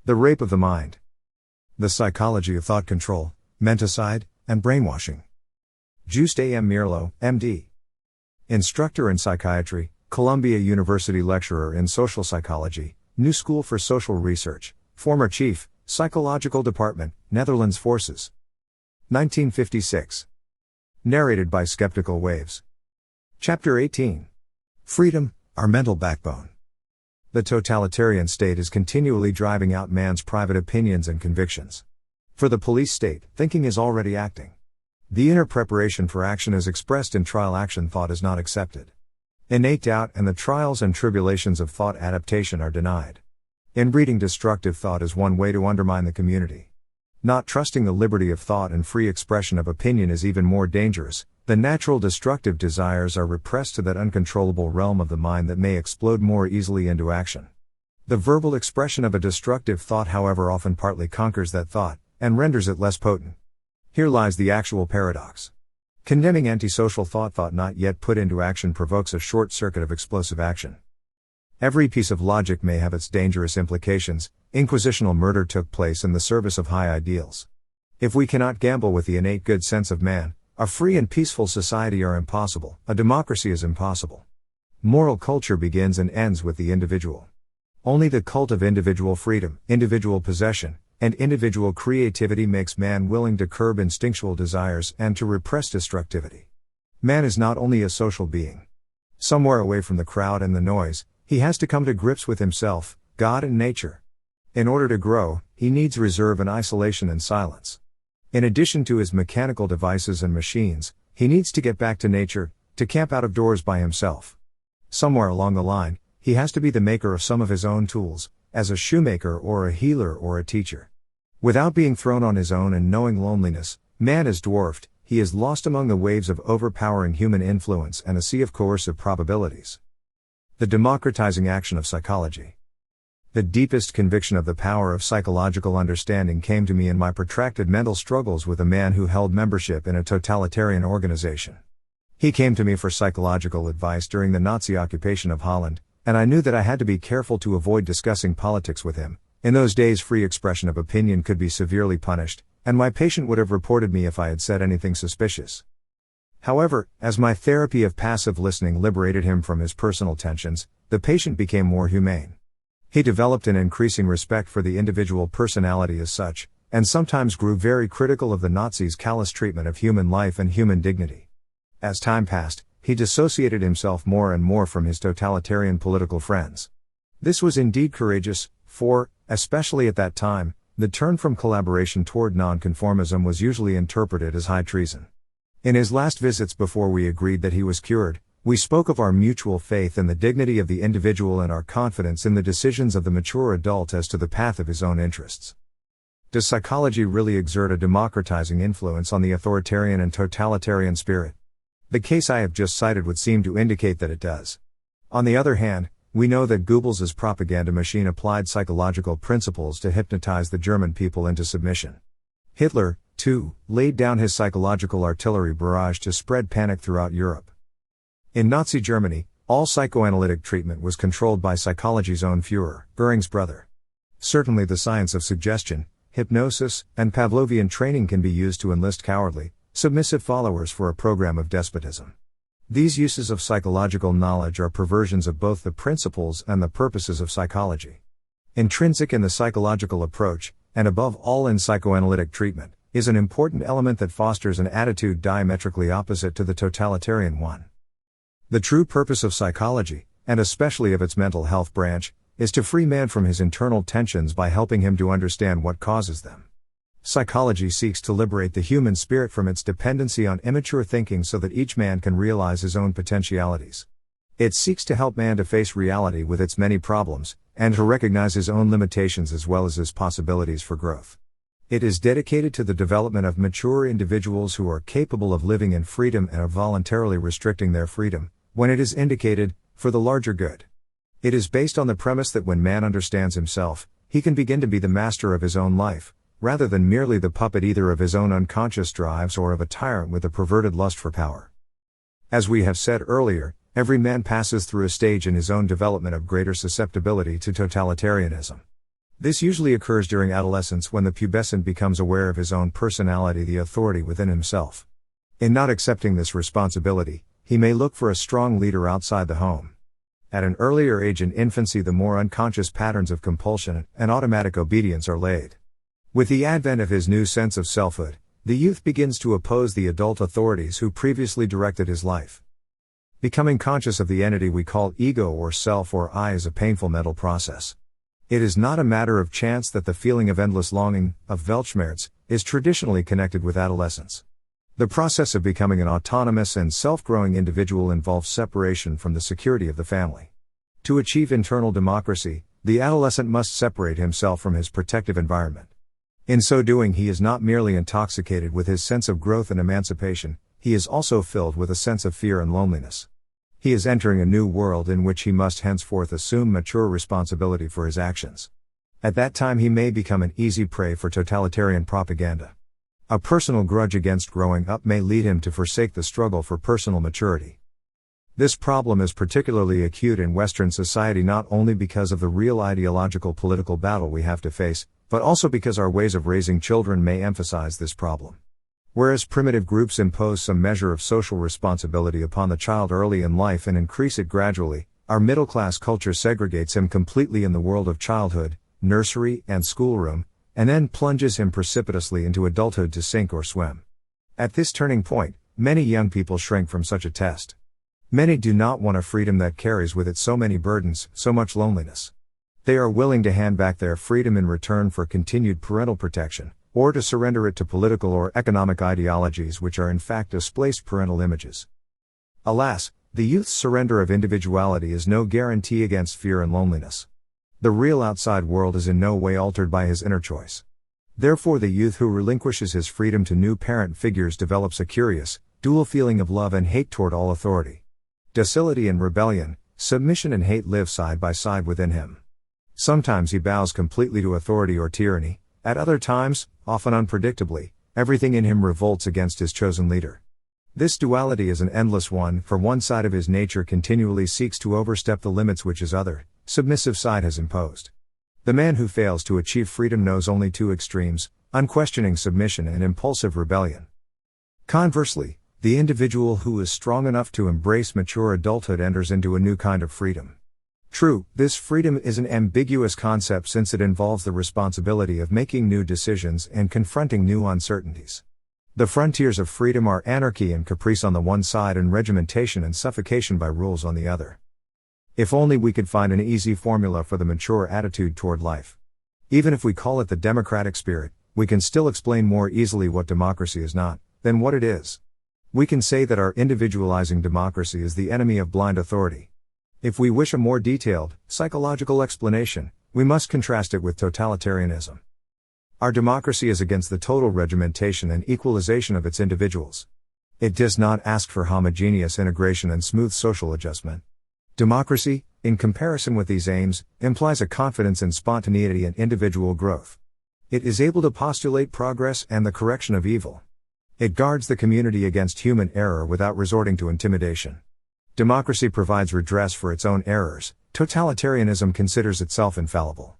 The Rape of the Mind. The Psychology of Thought Control, Menticide, and Brainwashing. Joost A. Meerloo, M.D. Instructor in Psychiatry, Columbia University Lecturer in Social Psychology, New School for Social Research, former Chief, Psychological Department, Netherlands Forces. 1956. Narrated by Skeptical Waves. Chapter 18. Freedom, Our Mental Backbone. The totalitarian state is continually driving out man's private opinions and convictions. For the police state, thinking is already acting. The inner preparation for action as expressed in trial action thought is not accepted. Innate doubt and the trials and tribulations of thought adaptation are denied. Inbreeding destructive thought is one way to undermine the community. Not trusting the liberty of thought and free expression of opinion is even more dangerous. The natural destructive desires are repressed to that uncontrollable realm of the mind that may explode more easily into action. The verbal expression of a destructive thought, however, often partly conquers that thought, and renders it less potent. Here lies the actual paradox. Condemning antisocial thought not yet put into action provokes a short circuit of explosive action. Every piece of logic may have its dangerous implications. Inquisitional murder took place in the service of high ideals. If we cannot gamble with the innate good sense of man, a free and peaceful society are impossible, a democracy is impossible. Moral culture begins and ends with the individual. Only the cult of individual freedom, individual possession, and individual creativity makes man willing to curb instinctual desires and to repress destructivity. Man is not only a social being. Somewhere away from the crowd and the noise, he has to come to grips with himself, God and nature. In order to grow, he needs reserve and isolation and silence. In addition to his mechanical devices and machines, he needs to get back to nature, to camp out of doors by himself. Somewhere along the line, he has to be the maker of some of his own tools, as a shoemaker or a healer or a teacher. Without being thrown on his own and knowing loneliness, man is dwarfed, he is lost among the waves of overpowering human influence and a sea of coercive probabilities. The democratizing action of psychology. The deepest conviction of the power of psychological understanding came to me in my protracted mental struggles with a man who held membership in a totalitarian organization. He came to me for psychological advice during the Nazi occupation of Holland, and I knew that I had to be careful to avoid discussing politics with him. In those days, free expression of opinion could be severely punished, and my patient would have reported me if I had said anything suspicious. However, as my therapy of passive listening liberated him from his personal tensions, the patient became more humane. He developed an increasing respect for the individual personality as such, and sometimes grew very critical of the Nazis' callous treatment of human life and human dignity. As time passed, he dissociated himself more and more from his totalitarian political friends. This was indeed courageous, for, especially at that time, the turn from collaboration toward nonconformism was usually interpreted as high treason. In his last visits before we agreed that he was cured, we spoke of our mutual faith in the dignity of the individual and our confidence in the decisions of the mature adult as to the path of his own interests. Does psychology really exert a democratizing influence on the authoritarian and totalitarian spirit? The case I have just cited would seem to indicate that it does. On the other hand, we know that Goebbels' propaganda machine applied psychological principles to hypnotize the German people into submission. Hitler, too, laid down his psychological artillery barrage to spread panic throughout Europe. In Nazi Germany, all psychoanalytic treatment was controlled by psychology's own Führer, Goering's brother. Certainly the science of suggestion, hypnosis, and Pavlovian training can be used to enlist cowardly, submissive followers for a program of despotism. These uses of psychological knowledge are perversions of both the principles and the purposes of psychology. Intrinsic in the psychological approach, and above all in psychoanalytic treatment, is an important element that fosters an attitude diametrically opposite to the totalitarian one. The true purpose of psychology, and especially of its mental health branch, is to free man from his internal tensions by helping him to understand what causes them. Psychology seeks to liberate the human spirit from its dependency on immature thinking so that each man can realize his own potentialities. It seeks to help man to face reality with its many problems, and to recognize his own limitations as well as his possibilities for growth. It is dedicated to the development of mature individuals who are capable of living in freedom and of voluntarily restricting their freedom, when it is indicated, for the larger good. It is based on the premise that when man understands himself, he can begin to be the master of his own life, rather than merely the puppet either of his own unconscious drives or of a tyrant with a perverted lust for power. As we have said earlier, every man passes through a stage in his own development of greater susceptibility to totalitarianism. This usually occurs during adolescence when the pubescent becomes aware of his own personality, the authority within himself. In not accepting this responsibility, he may look for a strong leader outside the home. At an earlier age in infancy, the more unconscious patterns of compulsion and automatic obedience are laid. With the advent of his new sense of selfhood, the youth begins to oppose the adult authorities who previously directed his life. Becoming conscious of the entity we call ego or self or I is a painful mental process. It is not a matter of chance that the feeling of endless longing, of Weltschmerz, is traditionally connected with adolescence. The process of becoming an autonomous and self-growing individual involves separation from the security of the family. To achieve internal democracy, the adolescent must separate himself from his protective environment. In so doing, he is not merely intoxicated with his sense of growth and emancipation, he is also filled with a sense of fear and loneliness. He is entering a new world in which he must henceforth assume mature responsibility for his actions. At that time he may become an easy prey for totalitarian propaganda. A personal grudge against growing up may lead him to forsake the struggle for personal maturity. This problem is particularly acute in Western society, not only because of the real ideological political battle we have to face, but also because our ways of raising children may emphasize this problem. Whereas primitive groups impose some measure of social responsibility upon the child early in life and increase it gradually, our middle-class culture segregates him completely in the world of childhood, nursery, and schoolroom, and then plunges him precipitously into adulthood to sink or swim. At this turning point, many young people shrink from such a test. Many do not want a freedom that carries with it so many burdens, so much loneliness. They are willing to hand back their freedom in return for continued parental protection, or to surrender it to political or economic ideologies which are in fact displaced parental images. Alas, the youth's surrender of individuality is no guarantee against fear and loneliness. The real outside world is in no way altered by his inner choice. Therefore, the youth who relinquishes his freedom to new parent figures develops a curious, dual feeling of love and hate toward all authority. Docility and rebellion, submission and hate live side by side within him. Sometimes he bows completely to authority or tyranny, at other times, often unpredictably, everything in him revolts against his chosen leader. This duality is an endless one, for one side of his nature continually seeks to overstep the limits which his other, submissive side has imposed. The man who fails to achieve freedom knows only two extremes, unquestioning submission and impulsive rebellion. Conversely, the individual who is strong enough to embrace mature adulthood enters into a new kind of freedom. True, this freedom is an ambiguous concept since it involves the responsibility of making new decisions and confronting new uncertainties. The frontiers of freedom are anarchy and caprice on the one side and regimentation and suffocation by rules on the other. If only we could find an easy formula for the mature attitude toward life. Even if we call it the democratic spirit, we can still explain more easily what democracy is not, than what it is. We can say that our individualizing democracy is the enemy of blind authority. If we wish a more detailed, psychological explanation, we must contrast it with totalitarianism. Our democracy is against the total regimentation and equalization of its individuals. It does not ask for homogeneous integration and smooth social adjustment. Democracy, in comparison with these aims, implies a confidence in spontaneity and individual growth. It is able to postulate progress and the correction of evil. It guards the community against human error without resorting to intimidation. Democracy provides redress for its own errors. Totalitarianism considers itself infallible.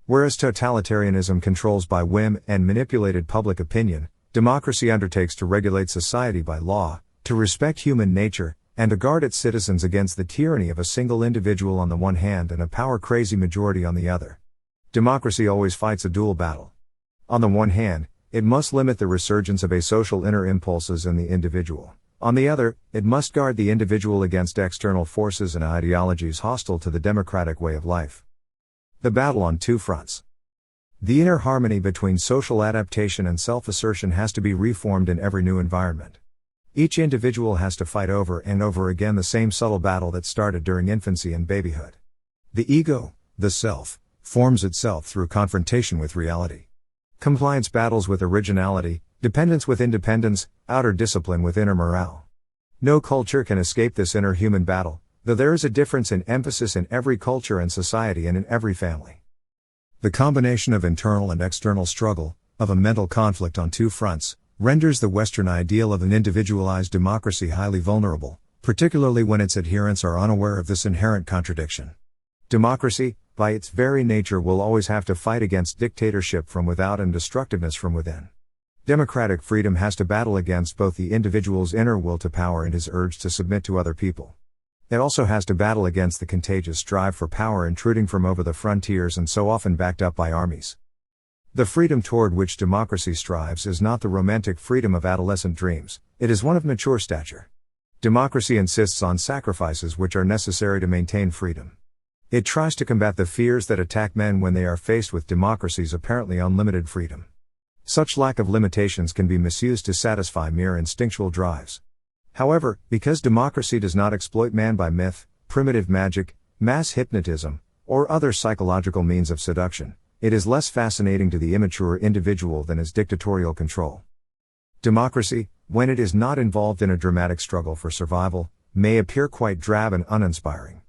Whereas totalitarianism controls by whim and manipulated public opinion, democracy undertakes to regulate society by law, to respect human nature, and to guard its citizens against the tyranny of a single individual on the one hand and a power-crazy majority on the other. Democracy always fights a dual battle. On the one hand, it must limit the resurgence of asocial inner impulses in the individual. On the other, it must guard the individual against external forces and ideologies hostile to the democratic way of life. The battle on two fronts. The inner harmony between social adaptation and self-assertion has to be reformed in every new environment. Each individual has to fight over and over again the same subtle battle that started during infancy and babyhood. The ego, the self, forms itself through confrontation with reality. Compliance battles with originality, dependence with independence, outer discipline with inner morale. No culture can escape this inner human battle, though there is a difference in emphasis in every culture and society and in every family. The combination of internal and external struggle, of a mental conflict on two fronts, renders the Western ideal of an individualized democracy highly vulnerable, particularly when its adherents are unaware of this inherent contradiction. Democracy, by its very nature will always have to fight against dictatorship from without and destructiveness from within. Democratic freedom has to battle against both the individual's inner will to power and his urge to submit to other people. It also has to battle against the contagious drive for power intruding from over the frontiers and so often backed up by armies. The freedom toward which democracy strives is not the romantic freedom of adolescent dreams, it is one of mature stature. Democracy insists on sacrifices which are necessary to maintain freedom. It tries to combat the fears that attack men when they are faced with democracy's apparently unlimited freedom. Such lack of limitations can be misused to satisfy mere instinctual drives. However, because democracy does not exploit man by myth, primitive magic, mass hypnotism, or other psychological means of seduction, it is less fascinating to the immature individual than its dictatorial control. Democracy, when it is not involved in a dramatic struggle for survival, may appear quite drab and uninspiring.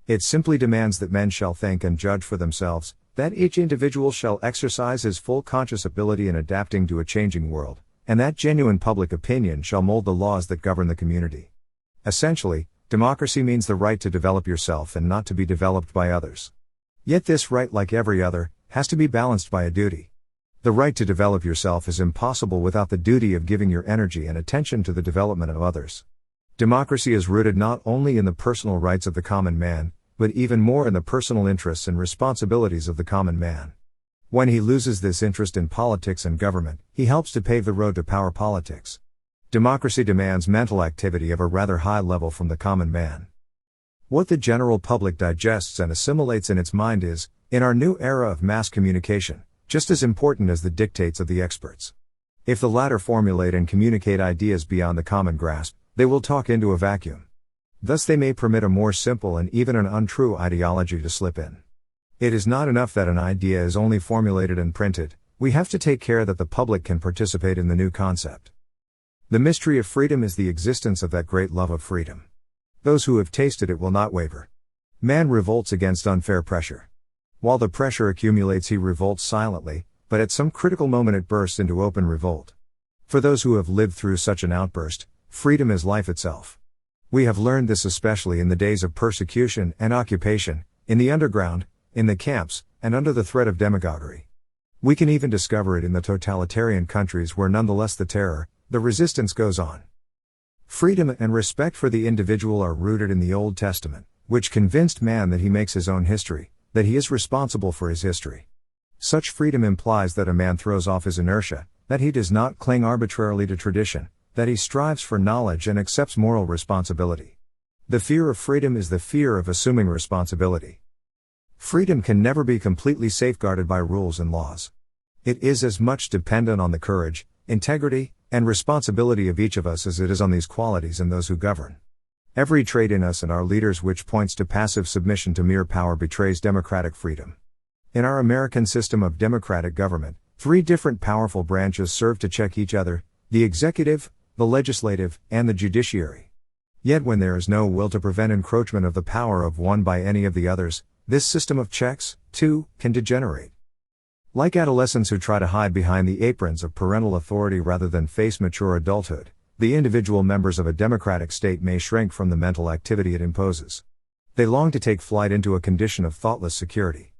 It simply demands that men shall think and judge for themselves, that each individual shall exercise his full conscious ability in adapting to a changing world, and that genuine public opinion shall mold the laws that govern the community. Essentially, democracy means the right to develop yourself and not to be developed by others. Yet this right, like every other, has to be balanced by a duty. The right to develop yourself is impossible without the duty of giving your energy and attention to the development of others. Democracy is rooted not only in the personal rights of the common man, but even more in the personal interests and responsibilities of the common man. When he loses this interest in politics and government, he helps to pave the road to power politics. Democracy demands mental activity of a rather high level from the common man. What the general public digests and assimilates in its mind is, in our new era of mass communication, just as important as the dictates of the experts. If the latter formulate and communicate ideas beyond the common grasp, they will talk into a vacuum. Thus they may permit a more simple and even an untrue ideology to slip in. It is not enough that an idea is only formulated and printed, we have to take care that the public can participate in the new concept. The mystery of freedom is the existence of that great love of freedom. Those who have tasted it will not waver. Man revolts against unfair pressure. While the pressure accumulates, he revolts silently, but at some critical moment it bursts into open revolt. For those who have lived through such an outburst, freedom is life itself. We have learned this especially in the days of persecution and occupation, in the underground, in the camps, and under the threat of demagoguery. We can even discover it in the totalitarian countries where nonetheless the terror, the resistance goes on. Freedom and respect for the individual are rooted in the Old Testament, which convinced man that he makes his own history, that he is responsible for his history. Such freedom implies that a man throws off his inertia, that he does not cling arbitrarily to tradition, that he strives for knowledge and accepts moral responsibility. The fear of freedom is the fear of assuming responsibility. Freedom can never be completely safeguarded by rules and laws. It is as much dependent on the courage, integrity, and responsibility of each of us as it is on these qualities in those who govern. Every trait in us and our leaders which points to passive submission to mere power betrays democratic freedom. In our American system of democratic government, three different powerful branches serve to check each other: the executive, the legislative, and the judiciary. Yet when there is no will to prevent encroachment of the power of one by any of the others, this system of checks, too, can degenerate. Like adolescents who try to hide behind the aprons of parental authority rather than face mature adulthood, the individual members of a democratic state may shrink from the mental activity it imposes. They long to take flight into a condition of thoughtless security.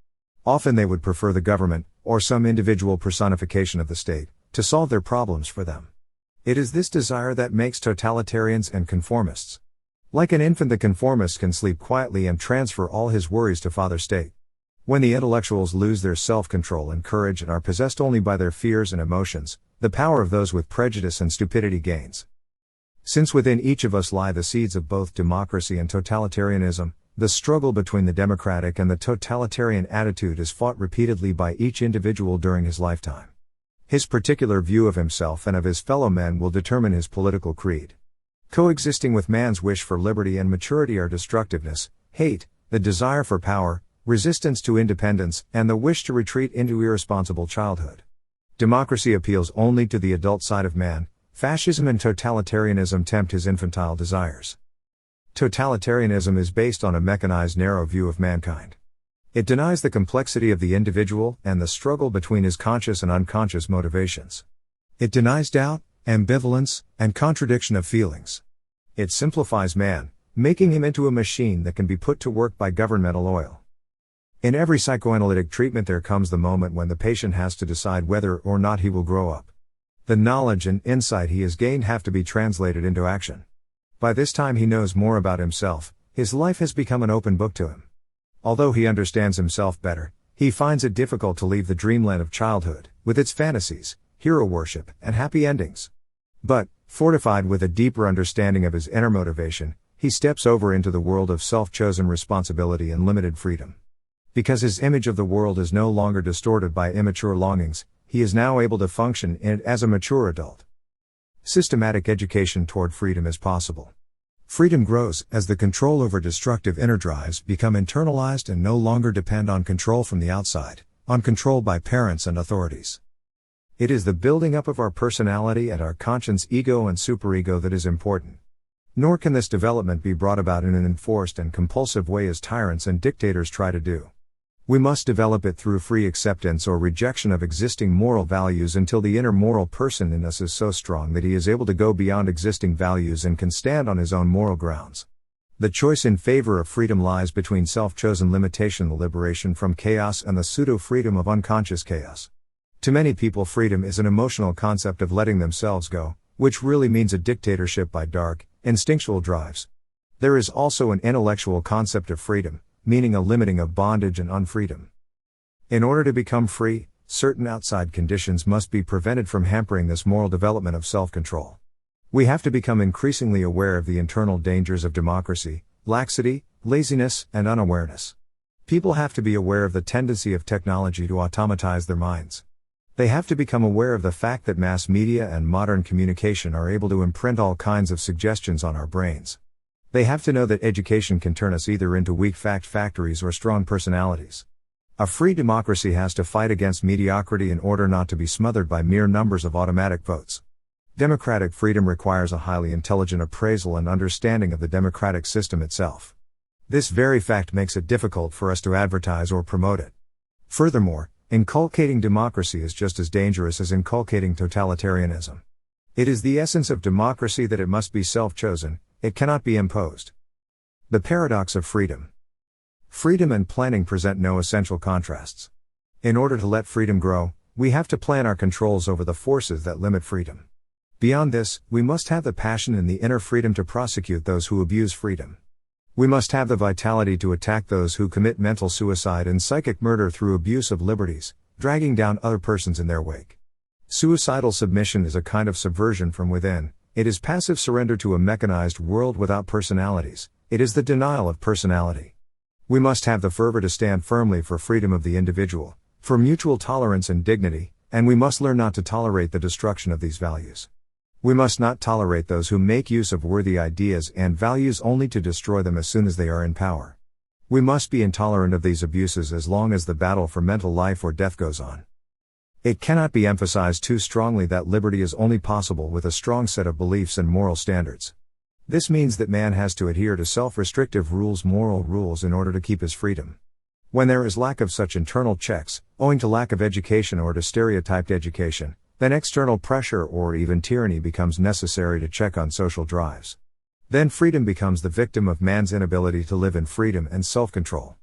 Often they would prefer the government, or some individual personification of the state, to solve their problems for them. It is this desire that makes totalitarians and conformists. Like an infant, the conformist can sleep quietly and transfer all his worries to Father State. When the intellectuals lose their self-control and courage and are possessed only by their fears and emotions, the power of those with prejudice and stupidity gains. Since within each of us lie the seeds of both democracy and totalitarianism, the struggle between the democratic and the totalitarian attitude is fought repeatedly by each individual during his lifetime. His particular view of himself and of his fellow men will determine his political creed. Coexisting with man's wish for liberty and maturity are destructiveness, hate, the desire for power, resistance to independence, and the wish to retreat into irresponsible childhood. Democracy appeals only to the adult side of man. Fascism and totalitarianism tempt his infantile desires. Totalitarianism is based on a mechanized narrow view of mankind. It denies the complexity of the individual and the struggle between his conscious and unconscious motivations. It denies doubt, ambivalence, and contradiction of feelings. It simplifies man, making him into a machine that can be put to work by governmental oil. In every psychoanalytic treatment there comes the moment when the patient has to decide whether or not he will grow up. The knowledge and insight he has gained have to be translated into action. By this time he knows more about himself, his life has become an open book to him. Although he understands himself better, he finds it difficult to leave the dreamland of childhood, with its fantasies, hero worship, and happy endings. But, fortified with a deeper understanding of his inner motivation, he steps over into the world of self-chosen responsibility and limited freedom. Because his image of the world is no longer distorted by immature longings, he is now able to function in it as a mature adult. Systematic education toward freedom is possible. Freedom grows as the control over destructive inner drives become internalized and no longer depend on control from the outside, on control by parents and authorities. It is the building up of our personality and our conscience ego and superego that is important. Nor can this development be brought about in an enforced and compulsive way as tyrants and dictators try to do. We must develop it through free acceptance or rejection of existing moral values until the inner moral person in us is so strong that he is able to go beyond existing values and can stand on his own moral grounds. The choice in favor of freedom lies between self-chosen limitation, the liberation from chaos, and the pseudo-freedom of unconscious chaos. To many people, freedom is an emotional concept of letting themselves go, which really means a dictatorship by dark, instinctual drives. There is also an intellectual concept of freedom, meaning a limiting of bondage and unfreedom. In order to become free, certain outside conditions must be prevented from hampering this moral development of self-control. We have to become increasingly aware of the internal dangers of democracy, laxity, laziness, and unawareness. People have to be aware of the tendency of technology to automatize their minds. They have to become aware of the fact that mass media and modern communication are able to imprint all kinds of suggestions on our brains. They have to know that education can turn us either into weak fact factories or strong personalities. A free democracy has to fight against mediocrity in order not to be smothered by mere numbers of automatic votes. Democratic freedom requires a highly intelligent appraisal and understanding of the democratic system itself. This very fact makes it difficult for us to advertise or promote it. Furthermore, inculcating democracy is just as dangerous as inculcating totalitarianism. It is the essence of democracy that it must be self-chosen. It cannot be imposed. The paradox of freedom. Freedom and planning present no essential contrasts. In order to let freedom grow, we have to plan our controls over the forces that limit freedom. Beyond this, we must have the passion and the inner freedom to prosecute those who abuse freedom. We must have the vitality to attack those who commit mental suicide and psychic murder through abuse of liberties, dragging down other persons in their wake. Suicidal submission is a kind of subversion from within. It is passive surrender to a mechanized world without personalities. It is the denial of personality. We must have the fervor to stand firmly for freedom of the individual, for mutual tolerance and dignity, and we must learn not to tolerate the destruction of these values. We must not tolerate those who make use of worthy ideas and values only to destroy them as soon as they are in power. We must be intolerant of these abuses as long as the battle for mental life or death goes on. It cannot be emphasized too strongly that liberty is only possible with a strong set of beliefs and moral standards. This means that man has to adhere to self-restrictive rules, moral rules, in order to keep his freedom. When there is lack of such internal checks, owing to lack of education or to stereotyped education, then external pressure or even tyranny becomes necessary to check on social drives. Then freedom becomes the victim of man's inability to live in freedom and self-control.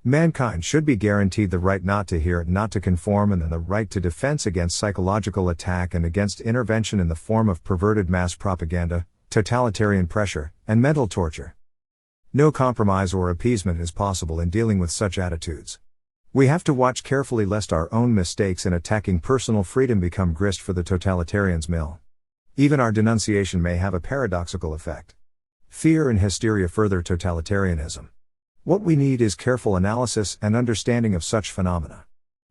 Mankind should be guaranteed the right not to hear, not to conform, and then the right to defense against psychological attack and against intervention in the form of perverted mass propaganda, totalitarian pressure, and mental torture. No compromise or appeasement is possible in dealing with such attitudes. We have to watch carefully lest our own mistakes in attacking personal freedom become grist for the totalitarian's mill. Even our denunciation may have a paradoxical effect. Fear and hysteria further totalitarianism. What we need is careful analysis and understanding of such phenomena.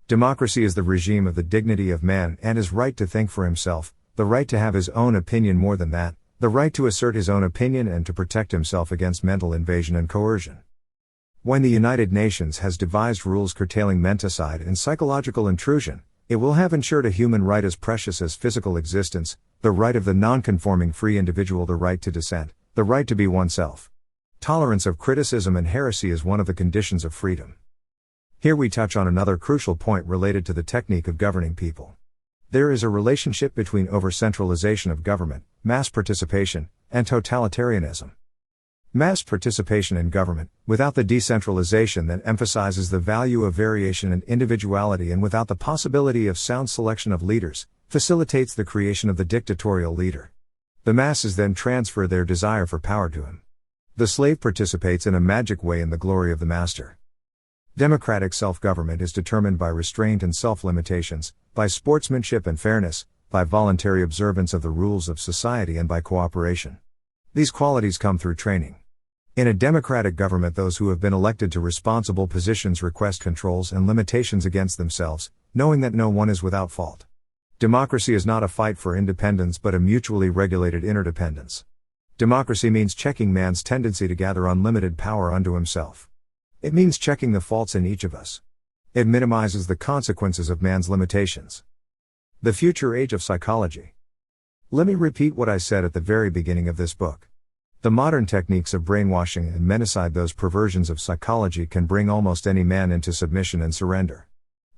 Democracy is the regime of the dignity of man and his right to think for himself, the right to have his own opinion, more than that, the right to assert his own opinion and to protect himself against mental invasion and coercion. When the United Nations has devised rules curtailing menticide and psychological intrusion, it will have ensured a human right as precious as physical existence, the right of the non-conforming free individual, the right to dissent, the right to be oneself. Tolerance of criticism and heresy is one of the conditions of freedom. Here we touch on another crucial point related to the technique of governing people. There is a relationship between over-centralization of government, mass participation, and totalitarianism. Mass participation in government, without the decentralization that emphasizes the value of variation and individuality and without the possibility of sound selection of leaders, facilitates the creation of the dictatorial leader. The masses then transfer their desire for power to him. The slave participates in a magic way in the glory of the master. Democratic self-government is determined by restraint and self-limitations, by sportsmanship and fairness, by voluntary observance of the rules of society and by cooperation. These qualities come through training. In a democratic government, those who have been elected to responsible positions request controls and limitations against themselves, knowing that no one is without fault. Democracy is not a fight for independence but a mutually regulated interdependence. Democracy means checking man's tendency to gather unlimited power unto himself. It means checking the faults in each of us. It minimizes the consequences of man's limitations. The future age of psychology. Let me repeat what I said at the very beginning of this book. The modern techniques of brainwashing and menticide, those perversions of psychology, can bring almost any man into submission and surrender.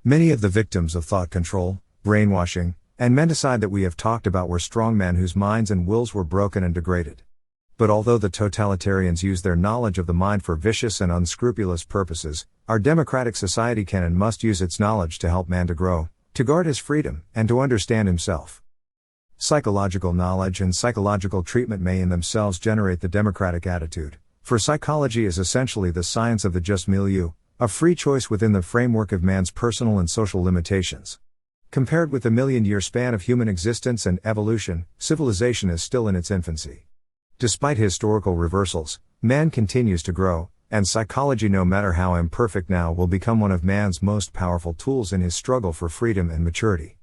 Many of the victims of thought control, brainwashing, and menticide that we have talked about were strong men whose minds and wills were broken and degraded. But although the totalitarians use their knowledge of the mind for vicious and unscrupulous purposes, our democratic society can and must use its knowledge to help man to grow, to guard his freedom, and to understand himself. Psychological knowledge and psychological treatment may in themselves generate the democratic attitude, for psychology is essentially the science of the just milieu, a free choice within the framework of man's personal and social limitations. Compared with the million-year span of human existence and evolution, civilization is still in its infancy. Despite historical reversals, man continues to grow, and psychology, no matter how imperfect now, will become one of man's most powerful tools in his struggle for freedom and maturity.